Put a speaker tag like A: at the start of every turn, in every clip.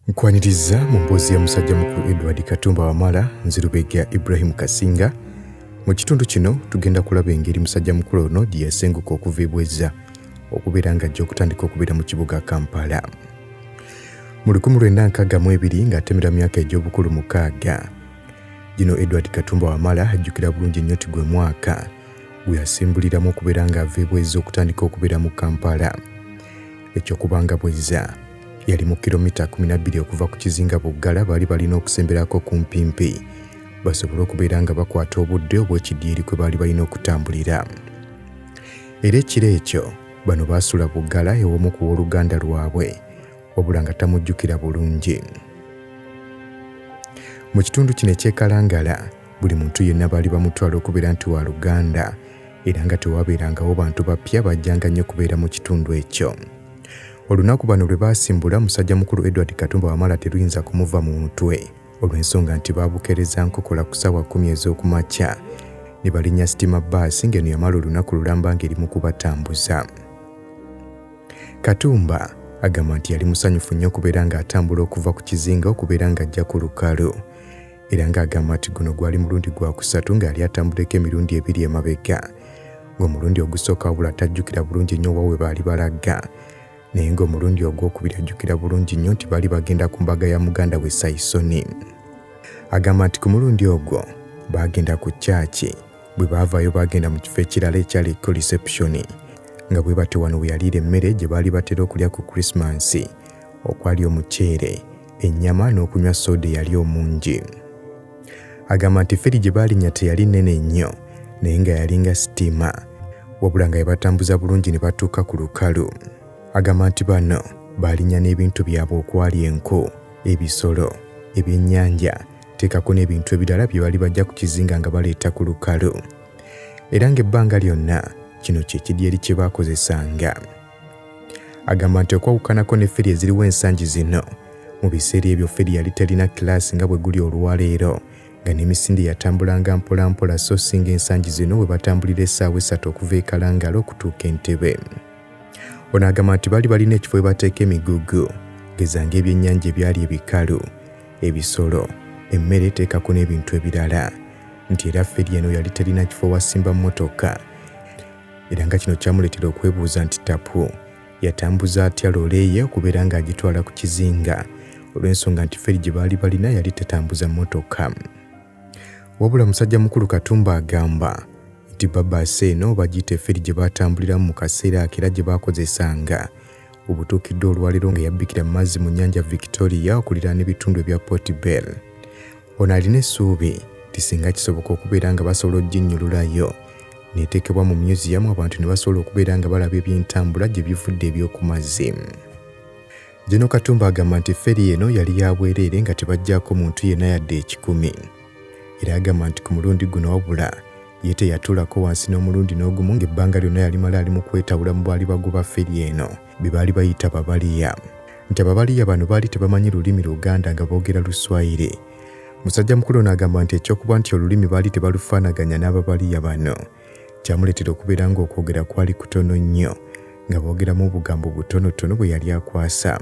A: Nkwaniriza mu mboozi ya musajja mukulu Edward Katumba Wamala Nzirubega Ibrahim Kasinga. Mu kitundu kino tugenda kulaba engeri musajja mukulu ono gye yasenguka okuviibweza okubeera ng'ajja okutandika okubeera mu kibuga Kampala. Mu 1962 ng'atemera myaka egy'obukulu 6. Gino Edward Katumba Wamala ajjukira bulungi nnyo gwe mwaka gwe yasimbuliramu okubeera ng'aviibweza okutandika okubeera mu Kampala. Ekyokubanga bweza yali mu kilomita 12 okuva ku kizinga Buggala baali balina okusemberako ku mpimpi basobole okubeera nga bakwata obudde obw'ekidyeri kwe baali balina okutambulira. Era ekiro ekyo bano baasula Buggala ew'omu ku w'oluganda lwabwe wabula nga tamujjukira bulungi. Mu kitundu kino ekyekalangala buli muntu yenna baali bamutwala okubeera nti wa Luganda era nga tewabeerangawo bantu bapya bajjanga nnyo kubeera mu kitundu ekyo. Olunaku bano lwe baasimbula musajja mukulu Edward Katumba Wamala teruyinza kumuva mu mutwe olw'ensonga nti baabukereza nkokola ku ssaawa 10 ez'okumakya ne balinnya sitima bbaasi ng'eno yamala olunaku lulamba ng'eri mu kubatambuza. Katumba agamba nti yali musanyufu nnyo okubeera ng'atambula okuva ku kizinga okubeera ng'ajja ku lukalu era ng'agamba nti guno gwali mulundi gwa kusatu ng'ali atambuleko emirundi 2 emabega ng'omulundi ogusooka wabula tajjukira bulungi nnyo wa we baali balaga naye ng'omulundi ogwokubiri ajjukira bulungi nnyo nti baali bagenda ku mbaga ya muganda we Saisoni. Agamba nti ku mulundi ogwo baagenda ku kyaki bwe baavaayo baagenda mu kifo ekirala ekyaliko reception nga bwe batyo wano we yaliira emmere gye baali batera okulya ku Krismansi okwali omuceere, ennyama n'okunywa soda eyali omungi. Agamba nti feri gye baalinnya teyali nnene nnyo naye nga yalinga sitima wabula nga yabatambuza bulungi ne batuuka ku lukalu. Agamba nti bano baalinnya n'ebintu byabwe okwali enku, ebisolo, ebyennyanja teekako n'ebintu ebirala bye bali bajja ku kizinga nga baleeta ku lukalu. Era ng'ebbanga lyonna kino kye kidyeri kye baakozesanga. Agamba nti okwawukanako ne feri eziriwo ensangi zino mu biseera ebyo feri yali terina kilaasi nga bwe guli olwaleero nga n'emisinde yatambulanga mpola mpola so singa ensangi zino we batambulira essaawa 3 okuva e Kalangala okutuuka Entebbe. Ono agamba nti baali balina ekifo we bateeka emigugu gezanga ebyennyanja ebyali ebikalu, ebisolo, emmere eteekako n'ebintu ebirala nti era feri eno yali terina kifo wasimba mmotoka era nga kino kyamuleetera okwebuuza nti tapu yatambuza atya loole ye okubeera ng'agitwala ku kizinga olw'ensonga nti feri gye baali balina yali tetambuza mmotoka. Wabula musajja mukulu Katumba agamba nti babaasi eno bagiyita efferi gye baatambuliramu mu kaseera akera gye baakozesanga obutuukidde olwaleero nga yabbikira mu mazzi mu nnyanja Victoria okuliraana ebitundu ebya Port Bell. Ono alina essuubi nti singa kisoboka okubeera nga basobola oginnyululayo neeteekebwa mu museum abantu ne basobola okubeera nga balaba eby'entambula gye bivudde eby'oku mazzi. Gino Katumba agamba nti fferi eno yali ya bwereere nga tebajjaako muntu yenna yadde 10. Era agamba nti ku mulundi guno wabula ye teyatuulako wansi n'omulundi n'ogumu ng'ebbanga lyonna yalimala ali mu kwetawula mu baali bagoba fferi eno be baali bayita Babaliya. Nti Ababaliya bano baali tebamanyi lulimi Luganda nga boogera Luswayiri. Musajja mukulu ono agamba nti ekyokuba nti olulimi baali tebalufaanaganya n'Ababaliya bano kyamuleetera okubeera ng'okwogera kwali kutono nnyo nga boogeramu obugambo butonotono bwe yali akwasa.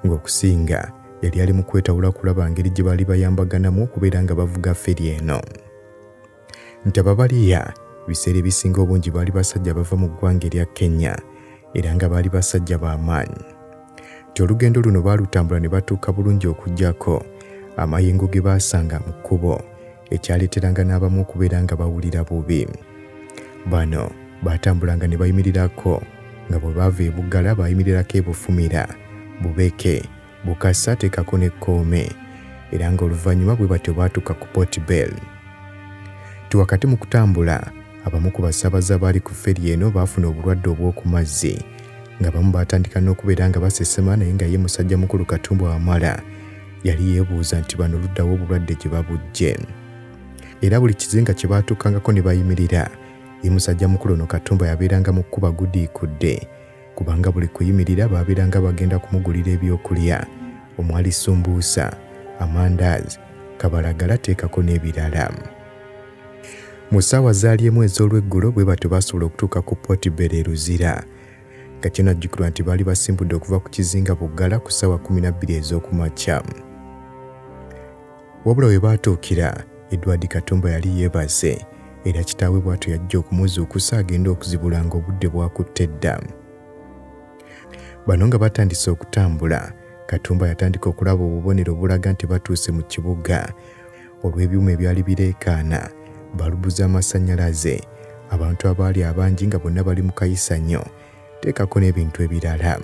A: Ng'okusinga yali ali mu kwetawula kulaba ngeri gye baali bayambaganamu okubeera nga bavuga fferi eno. Nti Ababaliya biseera ebisinga obungi baali basajja bava mu ggwanga erya Kenya era nga baali basajja b'amaanyi. Nti olugendo luno baalutambula ne batuuka bulungi okuggyako amayengo ge baasanga mu kkubo ekyaleeteranga n'abamu okubeera nga bawulira bubi. Bano baatambulanga ne bayimirirako nga bwe baava e Buggala bayimirirako e Bufumira, Bubeke, Bukasa teekako ne Kkoome era ng'oluvannyuma bwe batyo baatuuka ku Port Bell. Nti wakati mu kutambula abamu ku basaabaze abaali ku fferi eno baafuna obulwadde obw'oku mazzi nga bamu baatandika n'okubeera nga basesema naye nga ye musajja mukulu Katumba Wamala yali yeebuuza nti bano luddawo obulwadde gye babujje. Era buli kizinga kye baatuukangako ne bayimirira ye musajja mukulu ono Katumba yabeeranga mu kkuba gudiikudde kubanga buli kuyimirira baabeeranga bagenda kumugulira ebyokulya omwali sumbuusa, amandaazi, kabalagala teekako n'ebirala. Mu ssaawa zaali emu ez'olweggulo bwe batyo basobola okutuuka ku Port Bell e Luzira nga kino ajjukirwa nti baali basimbudde okuva ku kizinga Buggala ku ssaawa 12 ez'okumakya. Wabula we baatuukira, Edward Katumba yali yeebase era kitaawe bw'atyo yajja okumuzuukusa agenda okuzibula ng'obudde bwakutte dda. Bano nga batandise okutambula, Katumba yatandika okulaba obubonero obulaga nti batuuse mu kibuga olw'ebyuma ebyali bireekaana, balubu z'amasannyalaze, abantu abaali abangi nga bonna bali mu kayisanyo, teekako n'ebintu ebirala.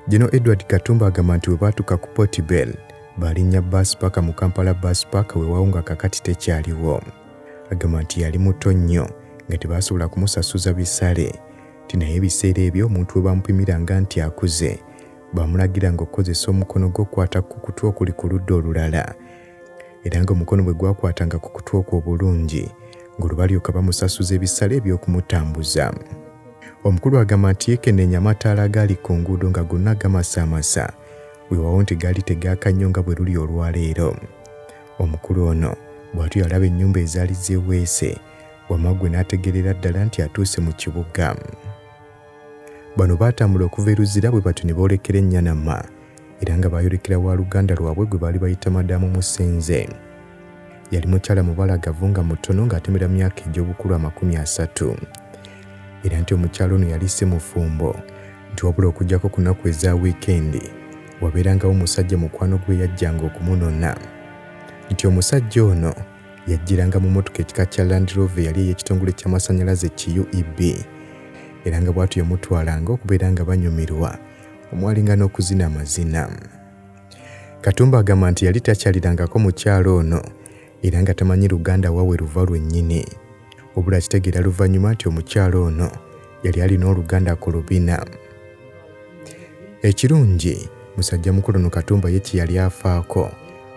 A: Gino Edward Katumba agamba nti we baatuuka ku Portbel balinnya bus park mu Kampala bus park weewaawo nga kakati tekyaliwo. Agamba nti yali muto nnyo nga tebaasobola kumusasuza bisale, nti naye ebiseera ebyo omuntu we bamupimiranga nti akuze baamulagira ng'okozesa omukono gw'okukwata ku kutu okuli ku ludda olulala, era ng'omukono bwe gwakwatanga ku kutu okwo obulungi ng'olwo balyoka bamusasuza ebisale eby'okumutambuza. Omukulu agamba nti yeekennenya amataala agaali ku nguudo nga gonna gamasaamasa, weewaawo nti gaali tegaaka nnyo nga bwe luli olwaleero. Omukulu ono bw'atyo yalaba ennyumba ezaali zeeweese, wamma gwe n'ategeerera ddala nti atuuse mu kibuga. Bano baatambula okuva e Luzira bwe batyo ne boolekera Ennyanama, era nga baayolekera wa luganda lwabwe gwe baali bayita Madamu Musenze. Yali mukyala mubalagavu nga mutono ng'atemera myaka egy'obukulu 30, era nti omukyala ono yali si mufumbo, nti wabula okugyako ku nnaku eza wiikendi wabeerangawo omusajja mukwano gwe yajjanga okumunona, nti omusajja ono yajjiranga mu mmotoka ekika kya Land Rover yali ey'ekitongole ky'amasannyalaze KUEB, era nga bw'atyo yamutwalanga okubeera nga banyumirwa omwalinga n'okuzina amazina. Katumba agamba nti yali takyalirangako mukyalo ono era nga tamanyi Luganda waawe luva lwennyini, wabula kitegeera luvannyuma nti omukyalo ono yali alina Oluganda ku lubina. Ekirungi musajja mukulu ono Katumba ye kye yali afaako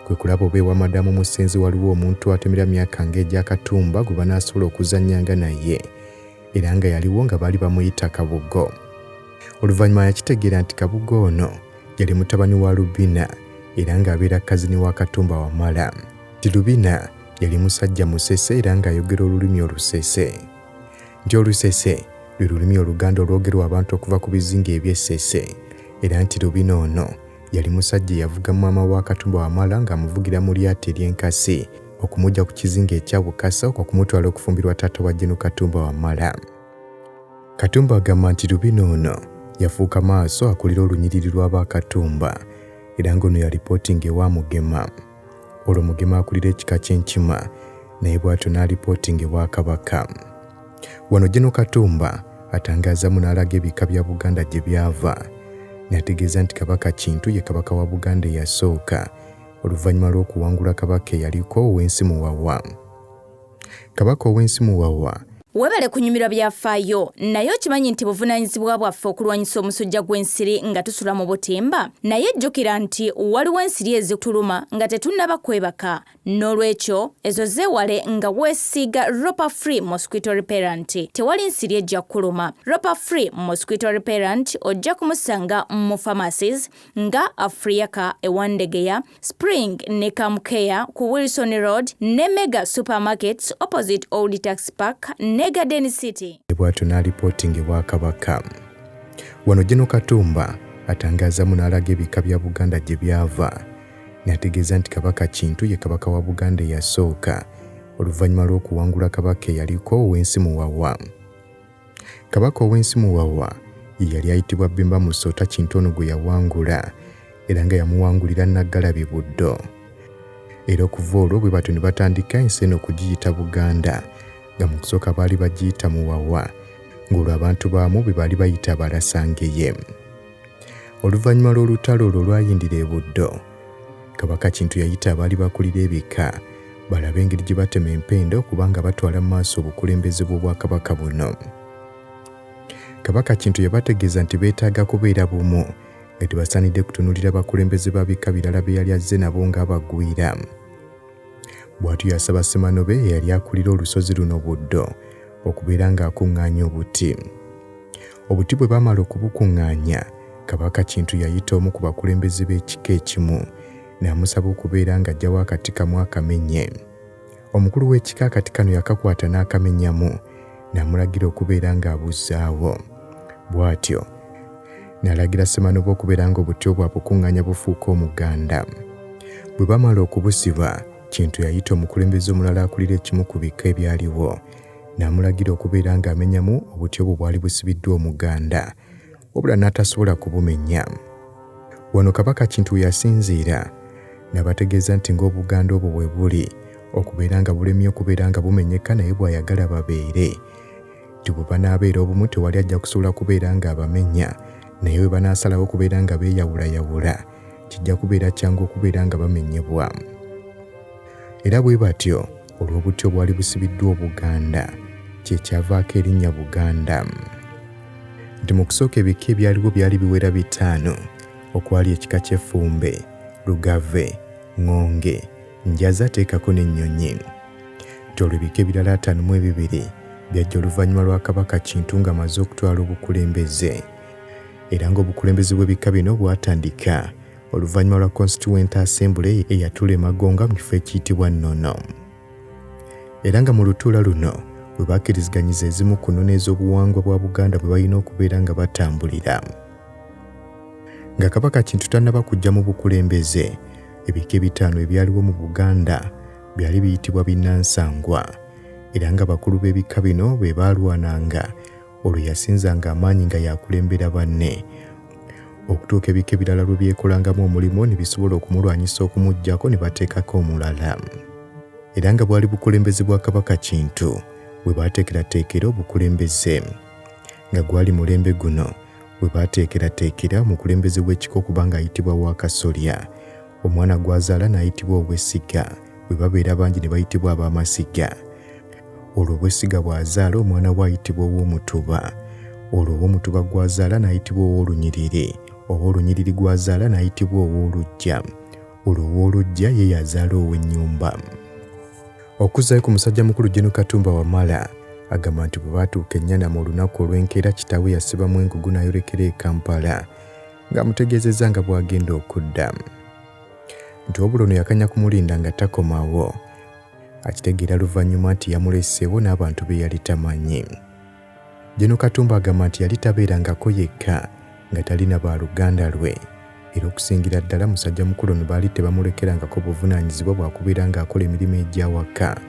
A: kwe kulaba oba ewa Madamu Musenzi waliwo omuntu atemera myaka ng'egya Katumba gwe banaasobola okuzannyanga naye, era nga yaliwo nga baali bamuyita Kabugo. Oluvannyuma yakitegeera nti Kabugo ono yali mutabani wa Lubina era ng'abeera kazini wa Katumba Wamala. Nti Lubina yali musajja musese era ng'ayogera olulimi olusese. Nti olusese lwe lulimi Oluganda olwogerwa abantu okuva ku bizinga eby'essese, era nti Lubina ono yali musajja yavuga maama wa Katumba Wamala ng'amuvugira mu lyato ery'enkasi okumujja ku kizinga ekya Bukasa okumutwala okufumbirwa taata wa Jeno Katumba Wamala. Katumba agamba nti Lubina ono yafuuka maaso akulira olunyiriri lw'Abakatumba, era ng'ono yalipootinga ewa Mugema. Olwo Mugema akulira ekika ky'Enkima, naye bw'atyo n'alipootinga ewa Kabaka. Wano Jeno Katumba atangaazamu n'alaga ebika bya Buganda gye byava, n'ategeeza nti Kabaka Kintu ye Kabaka wa Buganda eyasooka oluvannyuma lw'okuwangula Kabaka eyaliko Ow'ensi Muwawa. Kabaka Ow'ensi Muwawa
B: Webale kunyumirwa byafaayo, naye okimanyi nti buvunaanyizibwa bwaffe okulwanyisa omusujja gw'ensiri nga tusula mu butimba, naye jjukira nti waliwo ensiri ezituluma nga tetunnaba kwebaka, n'olwekyo ezo zeewale nga weesiiga Ropa Free Mosquito Repellent. Tewali nsiri ejja kuluma. Ropa Free Mosquito Repellent ojja kumusanga mu pharmacies nga Africa ewandegeya, Spring ne Camcare ku Wilson Road ne Mega Supermarkets opposite Old Tax Park ne Garden City.
A: Bw'atyo n'alipootinga ewa Kabaka. Wano Jeno Katumba atangaazamu n'alaga ebika bya Buganda gye byava, n'ategeeza nti Kabaka Kintu ye Kabaka wa Buganda eyasooka oluvannyuma lw'okuwangula Kabaka eyaliko Ow'ensi Muwawa. Kabaka Ow'ensi Muwawa yali ayitibwa Bemba Musota Kintu ono gwe yawangula, era nga yamuwangulira Nnaggalabi Buddo. Era okuva olwo bwe batyo ne batandika ensi eno okugiyita Buganda, nga mu kusooka baali bagiyita Muwawa, ng'olwo abantu baamu be baali bayita Abalasangeye. Oluvannyuma lw'olutalo olwo olwayindira e Buddo, Kabaka Kintu yayita abaali bakulira ebika balabe engeri gye batema empenda okuba nga batwala mu maaso obukulembeze bw'Obwakabaka buno. Kabaka Kintu yabategeeza nti beetaaga kubeera bumu nga tebasaanidde kutunuulira bakulembeze ba bika birala be yali azze nabo ng'abagwira. Bw'atyo yasaba Semanobe eyali akulira olusozi luno Buddo okubeera ng'akuŋŋaanya obuti. Obuti bwe baamala okubukuŋŋaanya, Kabaka Kintu yayita omu ku bakulembeze b'ekika ekimu n'amusaba okubeera ng'aggyawo akati kamu akamenye. Omukulu w'ekika akati kano yakakwata n'akamenyamu n'amulagira okubeera ng'abuzzaawo. Bw'atyo n'alagira Ssemanobe okubeera ng'obuti bwabwe bukuŋŋaanya bufuuka omuganda. Bwe bamala okubusiba, Kintu yayita omukulembeze omulala akulira ekimu ku bika ebyaliwo n'amulagira okubeera ng'amenyamu obuti obwo bwali busibiddwa omuganda, wabula n'atasobola kubumenya. Wano Kabaka Kintu yasinziira n'abategeeza nti ng'obuganda obwo bwe buli okubeera nga bulemye okubeera nga bumenyeka naye bw'ayagala babeere. Nti bwe banaabeera obumu tewali ajja kusobola kubeera ng'abamenya, naye bwe banaasalawo okubeera nga beeyawulayawula kijja kubeera kyangu okubeera nga bamenyebwa. Era bwe batyo olw'obuti obwali busibiddwa obuganda kyekyavaako erinnya Buganda. Nti mu kusooka ebika ebyaliwo byali biwera 5 okwali ekika ky'Effumbe, Lugave, Ngonge, Njaza teekako n'Ennyonyi. Nti olwo ebika ebirala 52 byajja oluvannyuma lwa Kabaka Kintu ng'amaze okutwala obukulembeze. Era ng'obukulembeze bw'ebika bino bwatandika oluvannyuma lwa Constituent Assembly eyatuula e Magonga mu kifo ekiyitibwa Nnono. Era nga mu lutuula luno bwe bakkiriziganyiza ezimu ku nnono ez'obuwangwa bwa Buganda bwe balina okubeera nga batambulira. Nga Kabaka Kintu tannaba kujja mu bukulembeze, ebika 5 ebyaliwo mu Buganda byali biyitibwa binnansangwa. Era nga bakulu b'ebika bino bwe baalwananga olwo yasinzanga amaanyi nga yakulembera banne okutuuka ebika ebirala lwe byekolangamu omulimu ne bisobola okumulwanyisa okumuggyako ne bateekako omulala. Era nga bwali bukulembeze bwa Kabaka Kintu bwe baateekerateekera obukulembeze, nga gwali mulembe guno bwe baateekerateekera omukulembeze w'ekika okuba ng'ayitibwa Waakasolya, omwana gw'azaala n'ayitibwa Obwesiga, bwe babeera bangi ne bayitibwa Ab'amasiga. Olwo Obwesiga bw'azaala omwana we ayitibwa Ow'Omutuba, olwo Ow'Omutuba gw'azaala n'ayitibwa Ow'Olunyiriri, Ow'Olunyiriri gw'azaala n'ayitibwa Ow'Oluggya, olwo Ow'Oluggya ye yazaala Ow'Ennyumba. Okuzzayo ku musajja mukulu Gen. Katumba Wamala agamba nti bwe baatuuka Ennyanama olunaku olw'enkeera kitaawe yasibamu engugu n'ayolekera e Kampala ng'amutegeezezza nga bw'agenda okudda. Nti wabula ono yakanya kumulinda nga takomawo, akitegeera luvannyuma nti yamuleseewo n'abantu be yali tamanyi. Gen. Katumba agamba nti yali tabeerangako yekka nga talina baaluganda lwe, era okusingira ddala musajja mukulu ono baali tebamulekerangako buvunaanyizibwa bwakubeera ng'akola emirimu egy'awaka.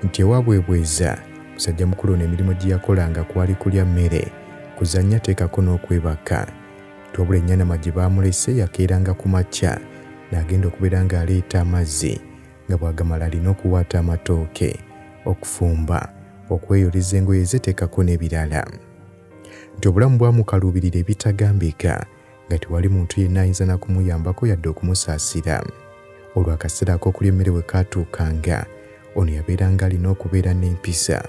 A: Nti ewaabwebweza musajja mukulu ono emirimu gye yakolanga kwali kulya mmere, kuzannya teekako n'okwebaka. Wabula Ennyanama gye baamulese yakeeranga ku makya n'agenda okubeera ng'aleeta amazzi, nga bw'agamala alina okuwaata amatooke, okufumba, okweyoliza engoye ze teekako n'ebirala. Nti obulamu bwamukaluubirira ebitagambika nga tewali muntu yenna ayinza na kumuyambako yadde okumusaasira. Olwo akaseera ak'okulya emmere we kaatuukanga, ono yabeeranga alina okubeera n'empisa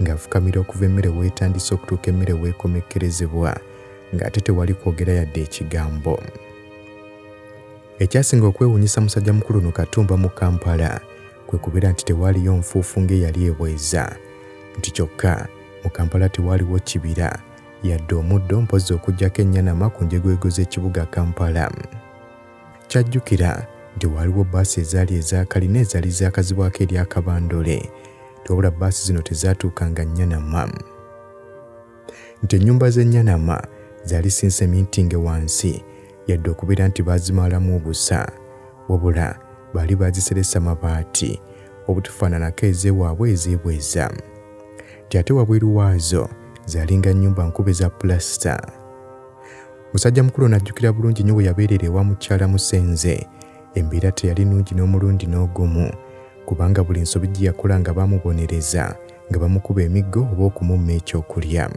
A: ng'afukamira okuva emmere weetandise okutuuka emmere weekomekkerezebwa, ng'ate tewali kwogera yadde ekigambo. Ekyasinga okwewuunyisa musajja mukulu ono Katumba mu Kampala kwe kubeera nti tewaaliyo nfuufu ng'eyali eweza, nti kyokka mu Kampala tewaaliwo kibira yadde omuddo mpozzi okuggyako Ennyanama ku njegwego z'ekibuga Kampala. Kyajjukira nti waaliwo bbaasi ezaali eza kalina ezaali zaakazibwako eri akabandole, wabula bbaasi zino tezaatuukanga Nnyanama. Nti ennyumba z'Ennyanama zaali sinse mintinge wansi yadde okubeera nti baazimaalamu obusa, wabula baali baaziseresa mabaati obutufaananako ez'ewaabwe ez'ebweza. Nti ate wabweru waazo zaalinga nnyumba nkube za pulasita. Musajja mukulu n'ajjukira bulungi nnyo bwe yabeerera ewa mukyala Musenze. Embeera teyali nnungi n'omulundi n'ogumu, kubanga buli nsobi gye yakola nga baamubonereza, nga bamukuba emiggo oba okumumma ekyokulya.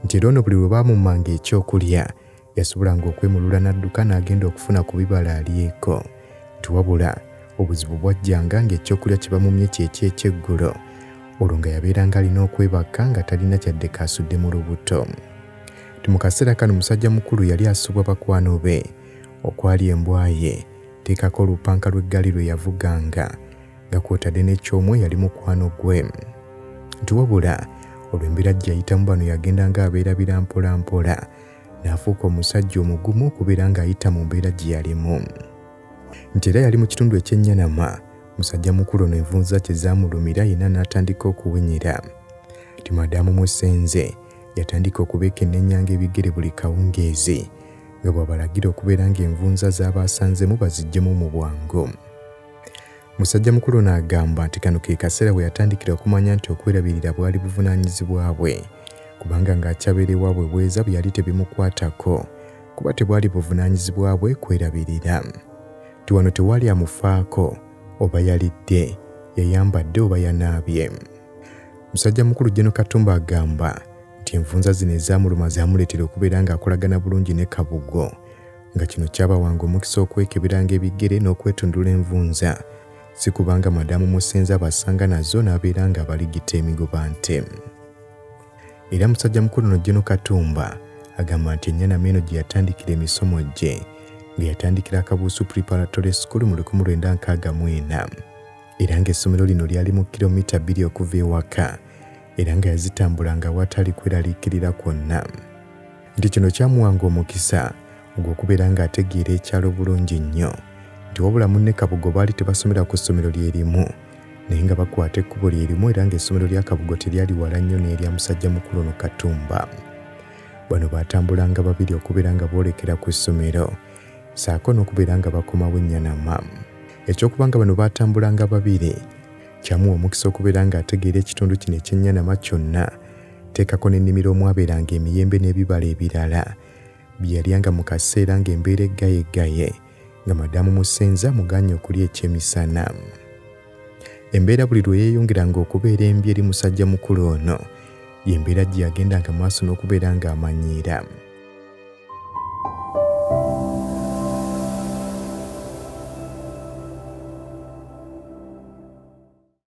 A: Nti era ono buli lwe baamummanga ekyokulya yasobolanga okwemulula n'adduka n'agenda okufuna ku bibala alyeko. Tiwabula obuzibu bwajjanga ng'ekyokulya kye bamumye kyeki ekyeggulo, olwo nga yabeeranga alina okwebaka nga talina kyadde kaasudde mu lubuto. Mu kaseera kano musajja mukulu yali asubwa bakwano be okwali embwa ye, teekako olupanka lw'eggaali lwe yavuganga, nga kw'otadde n'ekyomwe yali mukwano gwe. Nti wabula olw'embeera gye yayitamu bano yagendanga abeerabira mpola mpola, n'afuuka omusajja omugumu okubeera ng'ayita mu mbeera gye yalimu. Nti era yali mu kitundu eky'Ennyanama, musajja mukulu ono envunza kye zaamulumira yenna n'atandika okuwenyera. Nti Madaamu Musenze yatandika okubeekenneenyanga ebigere buli kawungeezi nga bw'abalagira okubeera ng'envunza z'abaasanzemu baziggyemu mu bwangu. Musajja mukulu n'agamba nti kano ke kaseera bwe yatandikira okumanya nti okwerabirira bwali buvunaanyizibwa bwe, kubanga ng'akyabeera ewaabwe bweza bwe yali tebimukwatako kuba tebwali buvunaanyizibwa bwe kwerabirira. Ti wano tewali amufaako oba yalidde, yayambadde oba yanaabye. Musajja mukulu Gen. Katumba agamba nti envunza zino ezaamuluma zaamuleetera okubeera ng'akolagana bulungi ne Kabugo, nga kino kyabawanga omukisa okwekeberanga ebigere n'okwetundula envunza, si kubanga Madamu Musenza basanga nazo n'abeera nga baligita emigobante. Era musajja mukulu no Gen. Katumba agamba nti ennyana eno gye yatandikira emisomo gye nga yatandikira Akabuusu Preparatory School mu 1964, era ng'essomero lino lyali mu kilomita 2 okuva ewaka, era nga yazitambulanga awatali kweraliikirira kwonna. Nti kino kyamuwanga omukisa ogw'okubeera ng'ategeera ekyalo bulungi nnyo, nti wabula munne Kabugo baali tebasomera ku ssomero lye limu, naye nga bakwata ekkubo lye limu, era ng'essomero lya Kabugo teryali wala nnyo n'erya musajja mukulu no Katumba. Bano baatambulanga babiri okubeera nga boolekera ku ssomero, saako n'okubeera nga bakomawo ennyana. Ekyokuba nga bano baatambulanga babiri kyamuwa omukisa okubeera ng'ategeera ekitundu kino ekyennyana kyonna, teekako n'ennimiro omwabeeranga emiyembe n'ebibala ebirala bye yalyanga mu kaseera ng'embeera eggaye nga Madamu Musenza mugaanye okulya ekyemisana. Embeera buli lwe yeeyongeranga okubeera embi eri musajja mukulu ono, y'embeera gye yagendanga maaso n'okubeera ng'amanyiira.